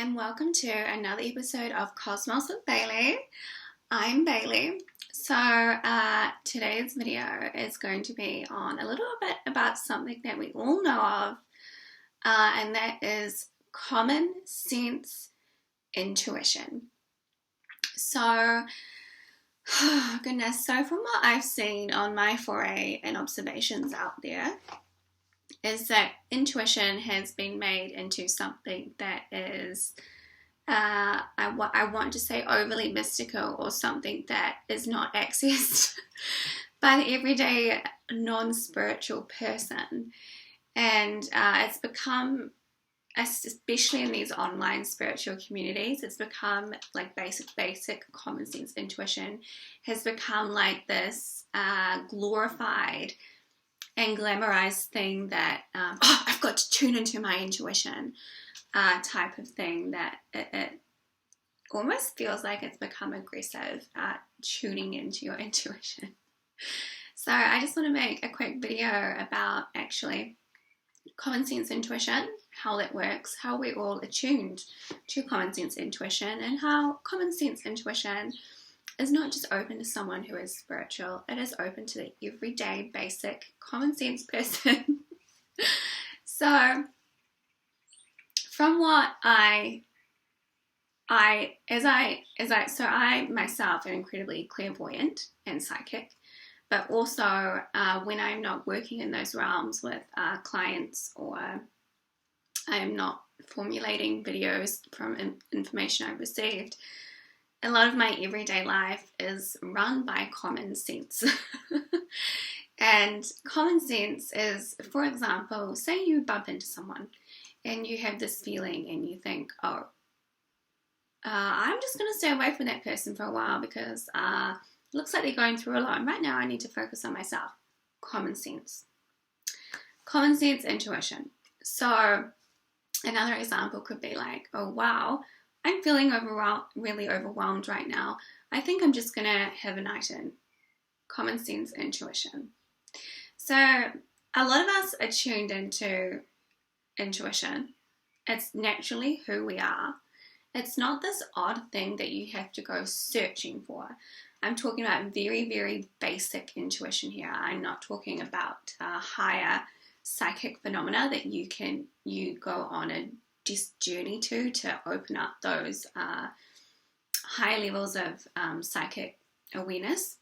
and welcome to another episode of Cosmos with Bailey. I'm Bailey. Today's video is going to be on a little bit about something that we all know of, and that is common sense intuition. So from what I've seen on my foray and observations out there, is that intuition has been made into something that is, I want to say overly mystical, or something that is not accessed by the everyday non-spiritual person. And it's become, especially in these online spiritual communities, it's become like basic common sense intuition has become like this glorified and glamorized thing that I've got to tune into my intuition type of thing, that it almost feels like it's become aggressive, tuning into your intuition. So I just want to make a quick video about actually common sense intuition, how that works, how we're all attuned to common sense intuition, and how common sense intuition is not just open to someone who is spiritual, it is open to the everyday, basic, common sense person. So, from what I myself am incredibly clairvoyant and psychic, but also when I'm not working in those realms with clients, or I'm not formulating videos from information I've received, a lot of my everyday life is run by common sense. And common sense is, for example, say you bump into someone and you have this feeling and you think, I'm just going to stay away from that person for a while because it looks like they're going through a lot. And right now I need to focus on myself. Common sense. Common sense intuition. So another example could be like, oh wow, I'm feeling really overwhelmed right now. I think I'm just going to have a night in. Common sense intuition. So a lot of us are tuned into intuition. It's naturally who we are. It's not this odd thing that you have to go searching for. I'm talking about very, very basic intuition here. I'm not talking about higher psychic phenomena that you go on a journey to open up those high levels of psychic awareness.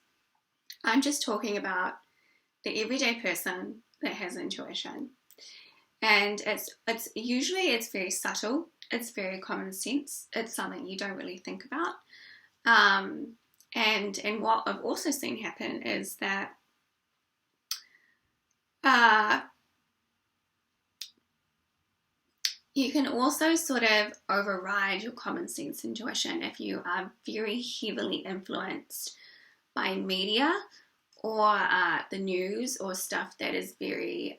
I'm just talking about the everyday person that has intuition, and it's very subtle. It's very common sense. It's something you don't really think about. And what I've also seen happen is that you can also sort of override your common sense intuition if you are very heavily influenced by media or the news, or stuff that is very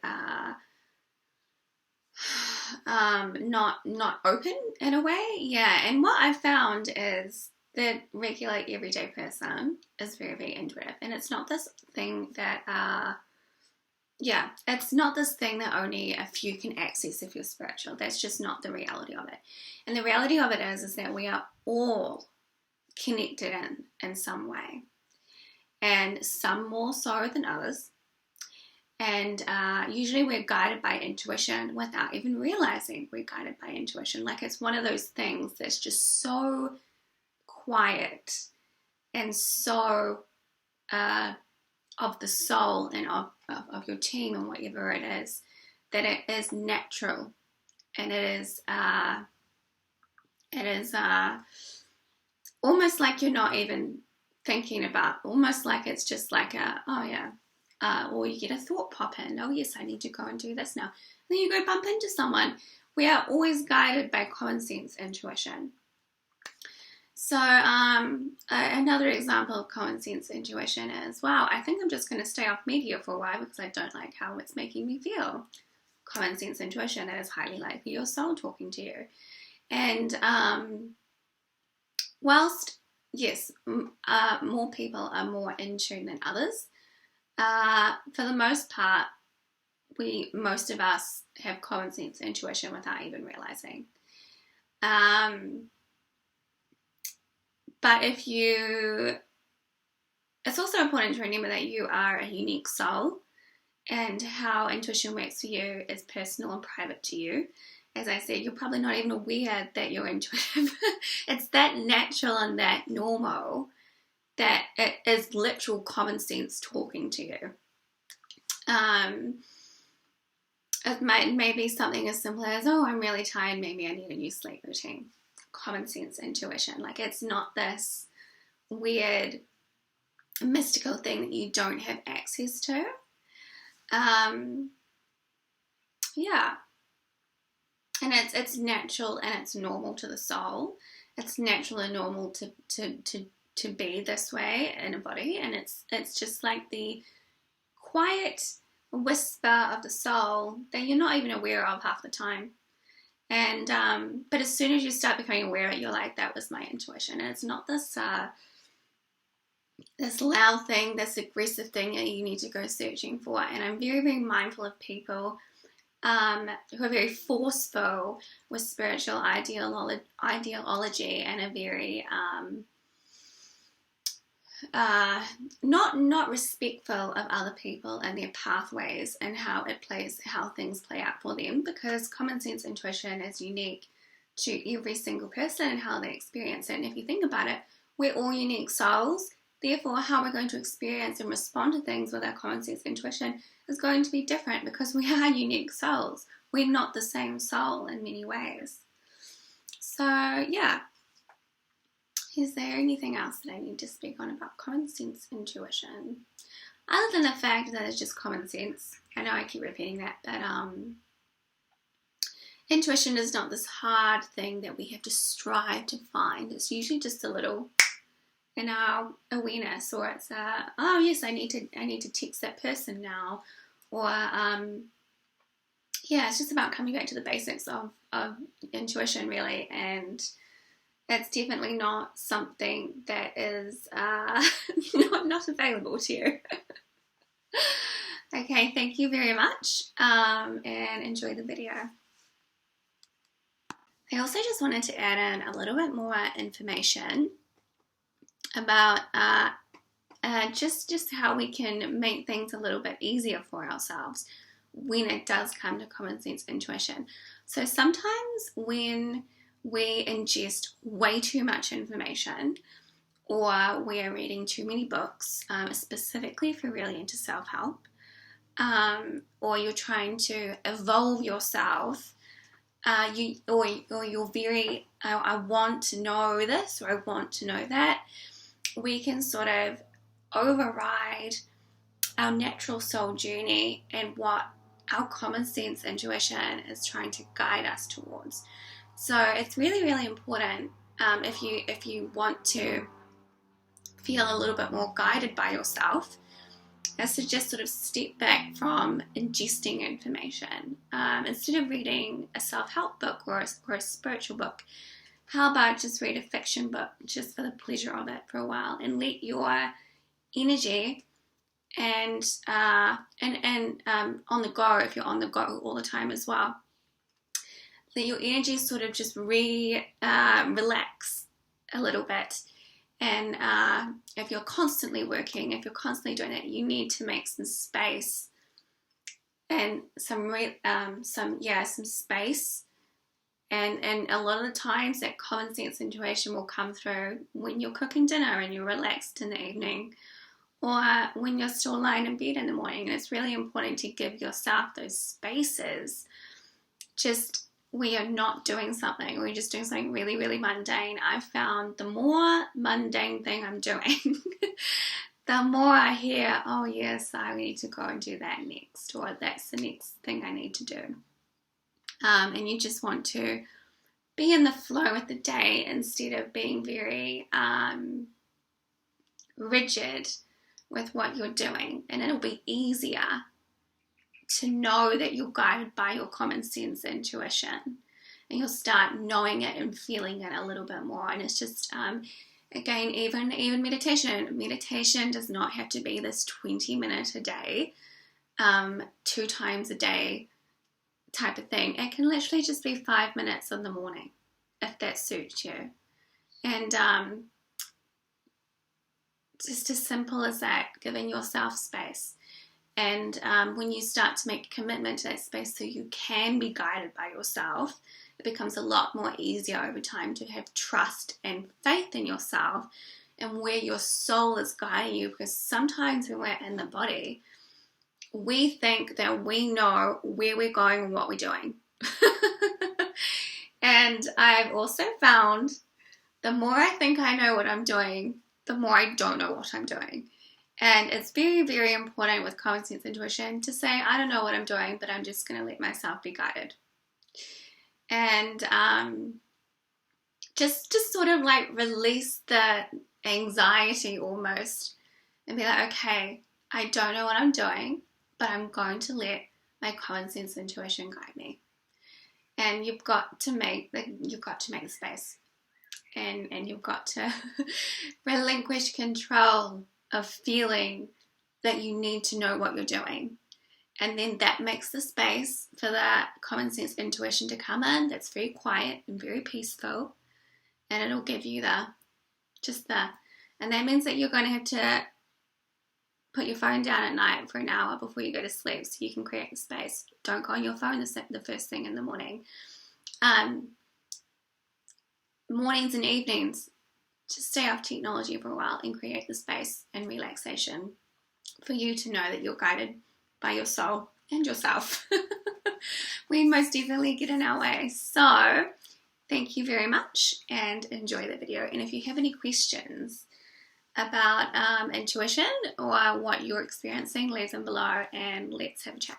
not open in a way. Yeah, and what I've found is that regular everyday person is very, very intuitive, and it's not this thing that it's not this thing that only a few can access if you're spiritual. That's just not the reality of it. And the reality of it is that we are all connected in some way, and some more so than others. And usually we're guided by intuition without even realizing we're guided by intuition. Like, it's one of those things that's just so quiet and so of the soul and of your team and whatever it is, that it is natural, and it is almost like you're not even thinking about, almost like it's just like or you get a thought pop in, oh yes, I need to go and do this now, and then you go bump into someone. We are always guided by common sense intuition. So another example of common sense intuition is, wow, I think I'm just going to stay off media for a while because I don't like how it's making me feel. Common sense intuition, that is highly likely your soul talking to you. And whilst, yes, more people are more in tune than others, for the most part, most of us have common sense intuition without even realizing. But it's also important to remember that you are a unique soul, and how intuition works for you is personal and private to you. As I said, you're probably not even aware that you're intuitive. It's that natural and that normal that it is literal common sense talking to you. It may be something as simple as, oh, I'm really tired, maybe I need a new sleep routine. Common sense intuition. Like, it's not this weird mystical thing that you don't have access to. Yeah. And it's natural and it's normal to the soul. It's natural and normal to be this way in a body, and it's just like the quiet whisper of the soul that you're not even aware of half the time. And but as soon as you start becoming aware of it, you're like, that was my intuition. And it's not this this loud thing, this aggressive thing that you need to go searching for. And I'm very, very mindful of people who are very forceful with spiritual ideology and are very not respectful of other people and their pathways and how things play out for them, because common sense intuition is unique to every single person and how they experience it. And if you think about it, we're all unique souls. Therefore, how we're going to experience and respond to things with our common sense intuition is going to be different, because we are unique souls. We're not the same soul in many ways. So, yeah. Is there anything else that I need to speak on about common sense intuition? Other than the fact that it's just common sense. I know I keep repeating that, but intuition is not this hard thing that we have to strive to find. It's usually just a little in our awareness, or it's oh yes, I need to text that person now, or yeah, it's just about coming back to the basics of intuition, really. And it's definitely not something that is not available to you. Okay, thank you very much, and enjoy the video. I also just wanted to add in a little bit more information about just how we can make things a little bit easier for ourselves when it does come to common sense intuition. So sometimes when we ingest way too much information, or we are reading too many books, specifically if you're really into self-help, or you're trying to evolve yourself, you're very, I want to know this, or I want to know that, we can sort of override our natural soul journey and what our common sense intuition is trying to guide us towards. So it's really, really important, if you want to feel a little bit more guided by yourself, is to just sort of step back from ingesting information. Instead of reading a self-help book or a spiritual book, how about just read a fiction book just for the pleasure of it for a while, and let your energy and on the go, if you're on the go all the time as well, let your energy sort of just relax a little bit. And if you're constantly working, if you're constantly doing that, you need to make some space and some space. And a lot of the times that common sense intuition will come through when you're cooking dinner and you're relaxed in the evening, or when you're still lying in bed in the morning. And it's really important to give yourself those spaces, just where you're not doing something, or you're just doing something really, really mundane. I've found the more mundane thing I'm doing, the more I hear, oh yes, I need to go and do that next, or that's the next thing I need to do. And you just want to be in the flow with the day instead of being very rigid with what you're doing. And it'll be easier to know that you're guided by your common sense intuition, and you'll start knowing it and feeling it a little bit more. And it's just, again, even meditation does not have to be this 20-minute a day, 2 times a day type of thing. It can literally just be 5 minutes in the morning. if that suits you. And just as simple as that, giving yourself space. And when you start to make a commitment to that space so you can be guided by yourself, it becomes a lot more easier over time to have trust and faith in yourself and where your soul is guiding you. Because sometimes when we're in the body, we think that we know where we're going and what we're doing. And I've also found the more I think I know what I'm doing, the more I don't know what I'm doing. And it's very, very important with common sense intuition to say, I don't know what I'm doing, but I'm just going to let myself be guided. And just sort of like release the anxiety almost and be like, okay, I don't know what I'm doing, but I'm going to let my common sense intuition guide me. And you've got to make the space, and you've got to relinquish control of feeling that you need to know what you're doing. And then that makes the space for that common sense intuition to come in. That's very quiet and very peaceful, and it'll give you and that means that you're going to have to put your phone down at night for an hour before you go to sleep so you can create the space. Don't go on your phone the first thing in the morning. Mornings and evenings, just stay off technology for a while and create the space and relaxation for you to know that you're guided by your soul and yourself. We most definitely get in our way. So thank you very much and enjoy the video. And if you have any questions about intuition or what you're experiencing, leave them below and let's have a chat.